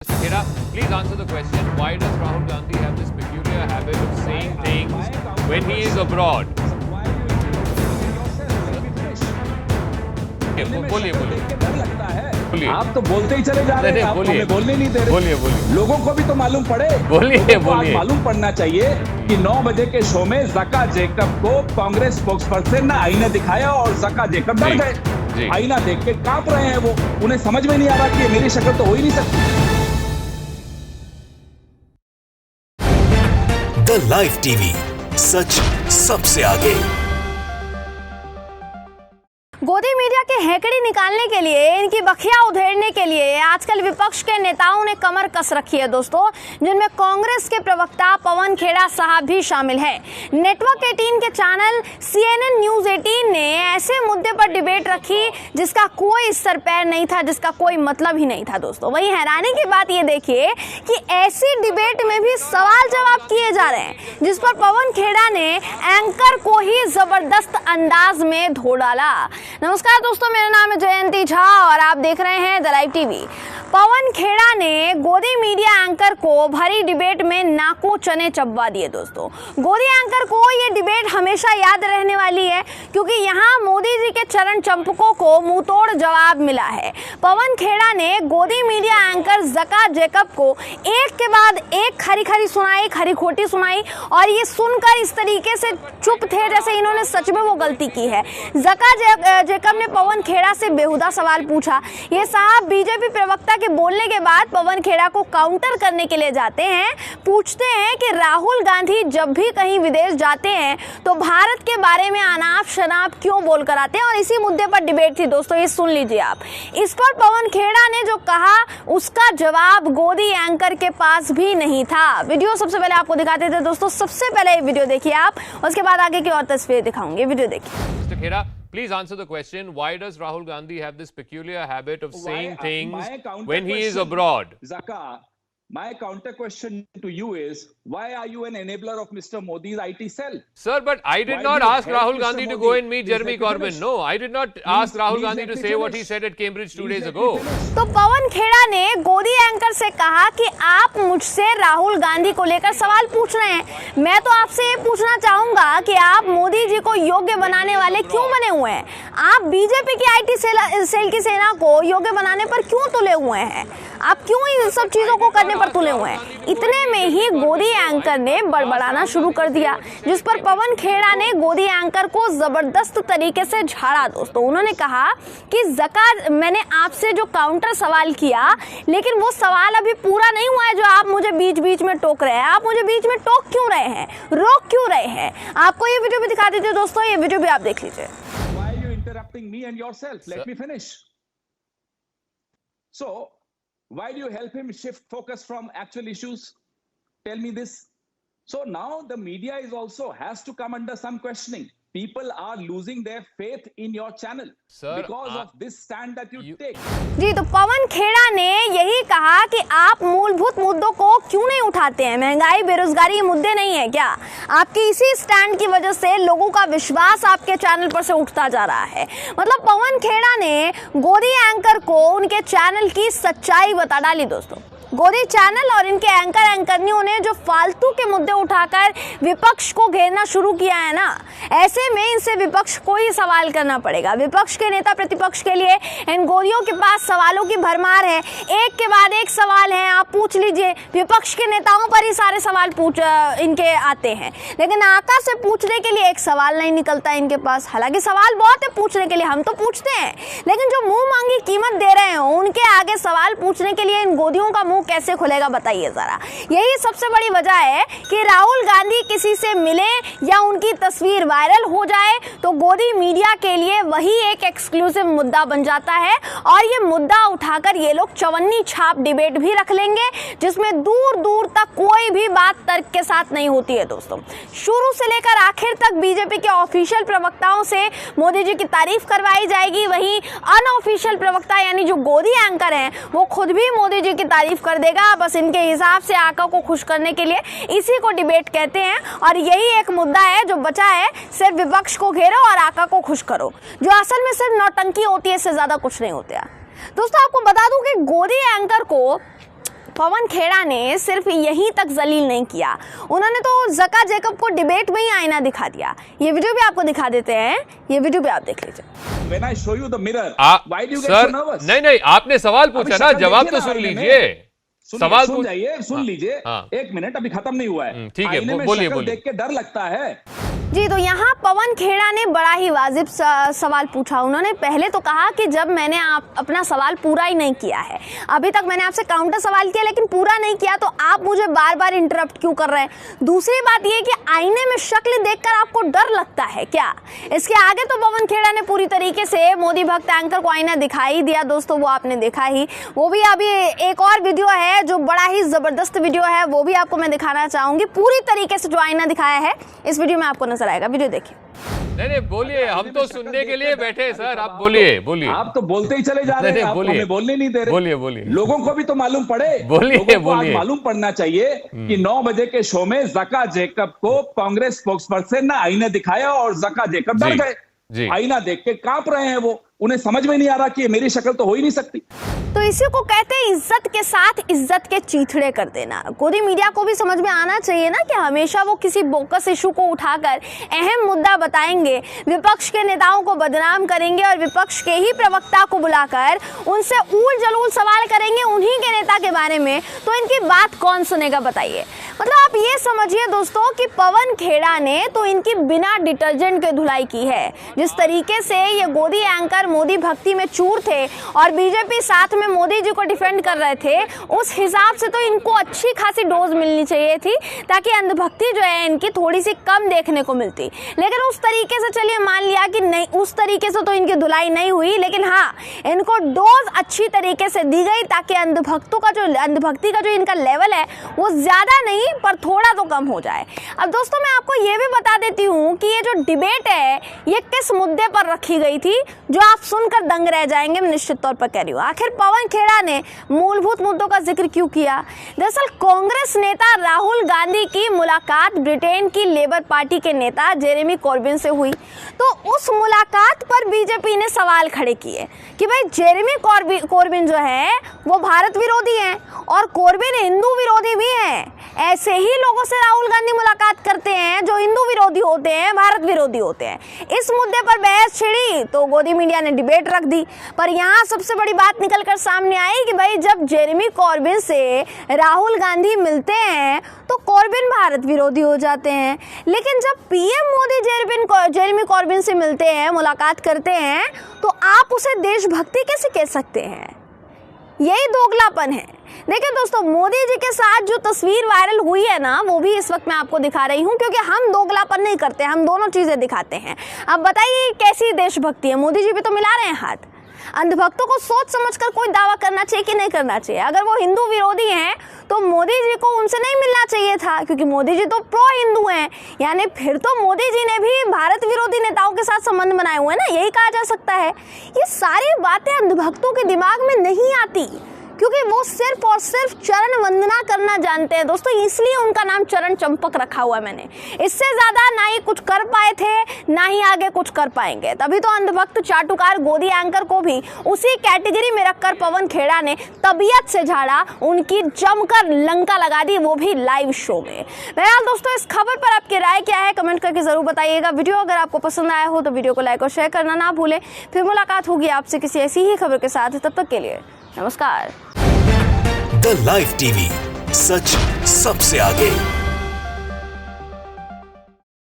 Mr. Khera, please answer the question. Why does Rahul Gandhi have this peculiar habit of saying things when he is abroad? बोलिए बोलिए। आप तो बोलते ही चले जा रहे हैं, आप हमें बोलने नहीं दे रहे। बोलिए। लोगों को भी तो मालूम पड़े। बोलिए। मालूम पड़ना चाहिए कि 9 बजे के शो में ज़का जैकब को कांग्रेस स्पोक्सपर्सन ने आईना दिखाया और ज़का जैकब डर गए। आईना देख के कांप रहे हैं वो, उन्हें समझ में नहीं आ रहा कि मेरी शक्ल तो हो ही नहीं सकती। द लाइव टीवी, सच सबसे आगे। गोदी मीडिया के हैकड़ी निकालने के लिए, इनकी बखिया उधेड़ने के लिए आजकल विपक्ष के नेताओं ने कमर कस रखी है दोस्तों, जिनमें कांग्रेस के प्रवक्ता पवन खेड़ा साहब भी शामिल हैं। नेटवर्क 18 के चैनल CNN न्यूज 18 ने ऐसे मुद्दे पर डिबेट रखी जिसका कोई सर पैर नहीं था, जिसका कोई मतलब ही नहीं था दोस्तों। वहीं हैरानी की बात ये देखिए कि ऐसी डिबेट में भी सवाल जवाब किए जा रहे हैं, जिस पर पवन खेड़ा ने एंकर को ही जबरदस्त अंदाज में धो डाला। नमस्कार दोस्तों, मेरा नाम है जयंती झा और आप देख रहे हैं the live TV. Pawan Khera ने गोदी मीडिया एंकर को भरी डिबेट में नाको चने चबवा दिए दोस्तों। गोदी एंकर को ये डिबेट हमेशा याद रहने वाली है, क्योंकि यहाँ मोदी जी के चरण चंपकों को मुंहतोड़ जवाब मिला है। पवन खेड़ा ने गोदी मीडिया एंकर ज़का जैकब को एक के बाद एक खरी सुनाई, खरी खोटी सुनाई, और ये सुनकर इस तरीके से चुप थे जैसे इन्होंने सच में वो गलती की है। ज़का जैकब ने पवन खेड़ा से बेहुदा सवाल पूछा। ये साहब बीजेपी प्रवक्ता के बोलने के बाद पवन खेड़ा को काउंटर करने के लिए जाते हैं, पूछते हैं कि राहुल गांधी जब भी कहीं विदेश जाते हैं तो भारत के बारे में अनाप शनाप क्यों बोलकर आते हैं, और इसी मुद्दे पर डिबेट थी दोस्तों। ये सुन लीजिए आप। इस पर पवन खेड़ा ने जो कहा उसका जवाब गोदी एंकर के पास भी नहीं था। वीडियो सबसे पहले आपको दिखाते थे दोस्तों, सबसे पहले ये वीडियो देखिए आप, उसके बाद आगे की और तस्वीरें दिखाऊंगी। वीडियो देखिए। Mr. Khera, please answer the question. Why does Rahul Gandhi have this peculiar habit of saying things when he is abroad? Zaka, my counter question to you is, why are you an enabler of Mr. Modi's IT cell? Sir, but I did not ask Rahul Gandhi to go and meet Jeremy Corbyn. No, I did not ask Rahul Gandhi to say what he said at Cambridge 2 days ago. तो पवन खेड़ा ने गोदी anchor से कहा कि आप मुझसे राहुल गांधी को लेकर सवाल पूछ रहे हैं। मैं तो आपसे ये पूछना चाहूंगा कि आप मोदी जी को योग्य बनाने वाले क्यों बने हुए हैं? आप बीजेपी की IT सेल की सेना को योग्य बनाने पर क्यों तुले हुए हैं? आप क्यों इन सब चीजों को करने पर तुले हुए हैं? इतने में ही गोदी एंकर ने बड़बड़ाना शुरू कर दिया, जिस पर पवन खेड़ा ने गोदी एंकर को जबरदस्त तरीके से झाड़ा दोस्तों। उन्होंने कहा कि ज़का, मैंने आपसे जो काउंटर सवाल किया, लेकिन वो सवाल अभी पूरा नहीं हुआ है जो आप मुझे बीच बीच में टोक रहे हैं। आप मुझे बीच में टोक क्यों रहे हैं, रोक क्यों रहे हैं? आपको ये वीडियो भी दिखा देते दोस्तों, ये वीडियो भी आप देख लीजिए। Why are you interrupting me and yourself? Let me finish. So, why do you help him shift focus from actual issues? Tell me this. So now the media is also has to come under some questioning. People are losing their faith in your channel, Sir, because of this stand that you take. जी, तो पवन खेड़ा ने यही कहा कि आप मूलभूत मुद्दों को क्यों नहीं उठाते हैं? महंगाई, बेरोजगारी ये मुद्दे नहीं है क्या? आपकी इसी स्टैंड की वजह से लोगों का विश्वास आपके चैनल पर से उठता जा रहा है। मतलब पवन खेड़ा ने गोदी एंकर को उनके चैनल की सच्चाई बता डाली दोस्तों। गोदी चैनल और इनके एंकरनियों ने जो फालतू के मुद्दे उठाकर विपक्ष को घेरना शुरू किया है ना, ऐसे में इनसे विपक्ष को ही सवाल करना पड़ेगा। विपक्ष के नेता प्रतिपक्ष के लिए इन गोदियों के पास सवालों की भरमार है, एक के बाद एक सवाल है, आप पूछ लीजिए। विपक्ष के नेताओं पर ही सारे सवाल इनके आते हैं, लेकिन आका से पूछने के लिए एक सवाल नहीं निकलता इनके पास। हालांकि सवाल बहुत है पूछने के लिए, हम तो पूछते हैं, लेकिन जो मुंह मांगी कीमत दे रहे हो उनके आगे सवाल पूछने के लिए इन गोदियों का कैसे खुलेगा बताइए जरा। यही सबसे बड़ी वजह है कि राहुल गांधी किसी से मिले या उनकी तस्वीर वायरल हो जाए तो गोदी मीडिया के लिए वही एक एक्सक्लूसिव मुद्दा बन जाता है, और ये मुद्दा उठाकर ये लोग चवन्नी छाप डिबेट भी रख लेंगे, जिसमें दूर दूर तक कोई भी बात तर्क के साथ नहीं होती है दोस्तों। शुरू से लेकर आखिर तक बीजेपी के ऑफिशियल प्रवक्ताओं से मोदी जी की तारीफ करवाई जाएगी, वहीं अनऑफिशियल प्रवक्ता यानी जो गोदी एंकर हैं वो खुद भी मोदी जी की तारीफ कर देगा, बस इनके हिसाब से आका को खुश करने के लिए। इसी को डिबेट कहते हैं, और यही एक मुद्दा है जो बचा है, सिर्फ विपक्ष को घेरो और आका को खुश करो, जो असल में सिर्फ नौटंकी होती है, इससे ज्यादा कुछ नहीं होता। दोस्तों आपको बता दूं कि गोदी एंकर को पवन खेड़ा ने सिर्फ यहीं तक जलील नहीं किया, उन्होंने तो ज़का जैकब को डिबेट में ही आईना दिखा दिया। ये वीडियो भी आपको दिखा देते हैं, ये वीडियो भी आप देख लीजिए। When I show you the mirror, why do you get sir so nervous? नहीं, आपने सवाल पूछा ना, जवाब तो सुन लीजिए। सवाल सुन जाइए, सुन लीजिए। एक मिनट, अभी खत्म नहीं हुआ है। ठीक है, आईने में बोलिए शक्ल देख के डर लगता है। जी, तो यहाँ पवन खेड़ा ने बड़ा ही वाजिब सवाल पूछा। उन्होंने पहले तो कहा कि जब मैंने अपना सवाल पूरा ही नहीं किया है, अभी तक मैंने आपसे काउंटर सवाल किया लेकिन पूरा नहीं किया, तो आप मुझे बार बार इंटरप्ट क्यों कर रहे हैं। दूसरी बात ये कि आईने में शक्ल देखकर आपको डर लगता है क्या। इसके आगे तो पवन खेड़ा ने पूरी तरीके से मोदी भक्त एंकर को आईना दिखाई दिया दोस्तों, वो आपने देखा ही। वो भी अभी एक और वीडियो है जो बड़ा ही जबरदस्त वीडियो है, वो भी आपको मैं दिखाना चाहूंगी। पूरी तरीके से जो आईना दिखाया है इस वीडियो में आपको नजर आएगा, वीडियो देखिए। नहीं बोलिए, हम तो सुनने के लिए बैठे सर, आप बोलिए। आप तो बोलते ही चले जा रहे हैं, आप हमें बोलने नहीं दे रहे। बोलिए। लोगों को भी तो मालूम पड़े, बोलिए। मालूम पड़ना चाहिए कि 9 बजे के शो में ज़का जैकब को कांग्रेस स्पोक्सपर्सन ने आईना दिखाया और ज़का जैकब डर गए। आईना देख के कांप रहे हैं वो, उन्हें समझ में नहीं आ रहा कि मेरी शक्ल तो हो ही नहीं सकती। तो इसी को कहते हैं इज्जत के साथ इज्जत के चीथड़े कर देना। गोदी मीडिया को भी समझ में आना चाहिए ना कि हमेशा वो किसी बोकस इशू को उठाकर अहम मुद्दा बताएंगे, विपक्ष के नेताओं को बदनाम करेंगे और विपक्ष के ही प्रवक्ता को बुलाकर उनसे ऊल जलूल सवाल करेंगे उन्हीं के नेता के बारे में, तो इनकी बात कौन सुनेगा बताइए। मतलब आप ये समझिए दोस्तों कि पवन खेड़ा ने तो इनकी बिना डिटर्जेंट के धुलाई की है। जिस तरीके से ये गोदी एंकर मोदी भक्ति में चूर थे और बीजेपी साथ में मोदी जी को डिफेंड कर रहे थे, उस हिसाब से तो इनको अच्छी खासी डोज मिलनी चाहिए थी ताकि अंधभक्ति जो है इनकी थोड़ी सी कम देखने को मिलती। लेकिन उस तरीके से चलिए मान लिया कि नहीं, उस तरीके से तो इनकी धुलाई नहीं हुई, लेकिन हाँ इनको डोज अच्छी तरीके से दी गई ताकि अंधभक्ति का जो इनका लेवल है वो ज्यादा नहीं पर थोड़ा तो कम हो जाए। अब दोस्तों मैं आपको ये भी बता देती हूँ कि ये जो डिबेट है ये किस मुद्दे पर रखी गई थी, जो आप सुनकर दंग रह जाएंगे, मैं निश्चित तौर पर कह रही हूँ। आखिर पवन खेड़ा ने मूलभूत मुद्दों का जिक्र क्यों किया। दरअसल कांग्रेस नेता राहुल गांधी की मुलाकात ब्रिटेन की लेबर पार्टी के नेता जेरेमी कॉर्बिन से हुई, तो उस मुलाकात पर बीजेपी ने सवाल खड़े किए कि भाई जेरेमी कॉर्बिन जो है वो भारत विरोधी हैं और कॉर्बिन हिंदू विरोधी भी हैं। ऐसे ही लोगों से राहुल गांधी मुलाकात करते हैं जो हिंदू विरोधी होते हैं, भारत विरोधी होते हैं। इस मुद्दे पर बहस छिड़ी तो गोदी मीडिया ने डिबेट रख दी। पर यहाँ सबसे बड़ी बात निकलकर सामने आई कि भाई जब जेरेमी कॉर्बिन से राहुल गांधी मिलते हैं तो कॉर्बिन भारत विरोधी हो जाते हैं, लेकिन जब पीएम मोदी जेरेमी कॉर्बिन से मिलते हैं, मुलाकात करते हैं, तो आप उसे देशभक्ति कैसे कह सकते हैं। यही दोगलापन है। देखिए दोस्तों, मोदी जी के साथ जो तस्वीर वायरल हुई है ना, वो भी इस वक्त मैं आपको दिखा रही हूँ, क्योंकि हम दोगलापन नहीं करते, हम दोनों चीजें दिखाते हैं। अब बताइए कैसी देशभक्ति है। मोदी जी भी तो मिला रहे हैं हाथ। अंधभक्तों को सोच समझकर कोई दावा करना चाहिए कि नहीं करना चाहिए। अगर वो हिंदू विरोधी हैं तो मोदी जी को उनसे नहीं मिलना चाहिए था, क्योंकि मोदी जी तो प्रो हिंदू हैं, यानी फिर तो मोदी जी ने भी भारत विरोधी नेताओं के साथ संबंध बनाए हुए हैं ना, यही कहा जा सकता है। ये सारी बातें अंधभक्तों के दिमाग में नहीं आती, क्योंकि वो सिर्फ और सिर्फ चरण वंदना करना जानते हैं दोस्तों, इसलिए उनका नाम चरण चंपक रखा हुआ है मैंने। इससे ज्यादा ना ही कुछ कर पाए थे, ना ही आगे कुछ कर पाएंगे। तभी तो अंधभक्त चाटुकार गोदी एंकर को भी उसी कैटेगरी में रखकर पवन खेड़ा ने तबीयत से झाड़ा, उनकी जमकर लंका लगा दी, वो भी लाइव शो में। बहरहाल दोस्तों, इस खबर पर आपकी राय क्या है कमेंट करके जरूर बताइएगा। वीडियो अगर आपको पसंद आया हो तो वीडियो को लाइक और शेयर करना ना भूलें। फिर मुलाकात होगी आपसे किसी ऐसी ही खबर के साथ, तब तक के लिए नमस्कार। द लाइव टीवी, सच सबसे आगे।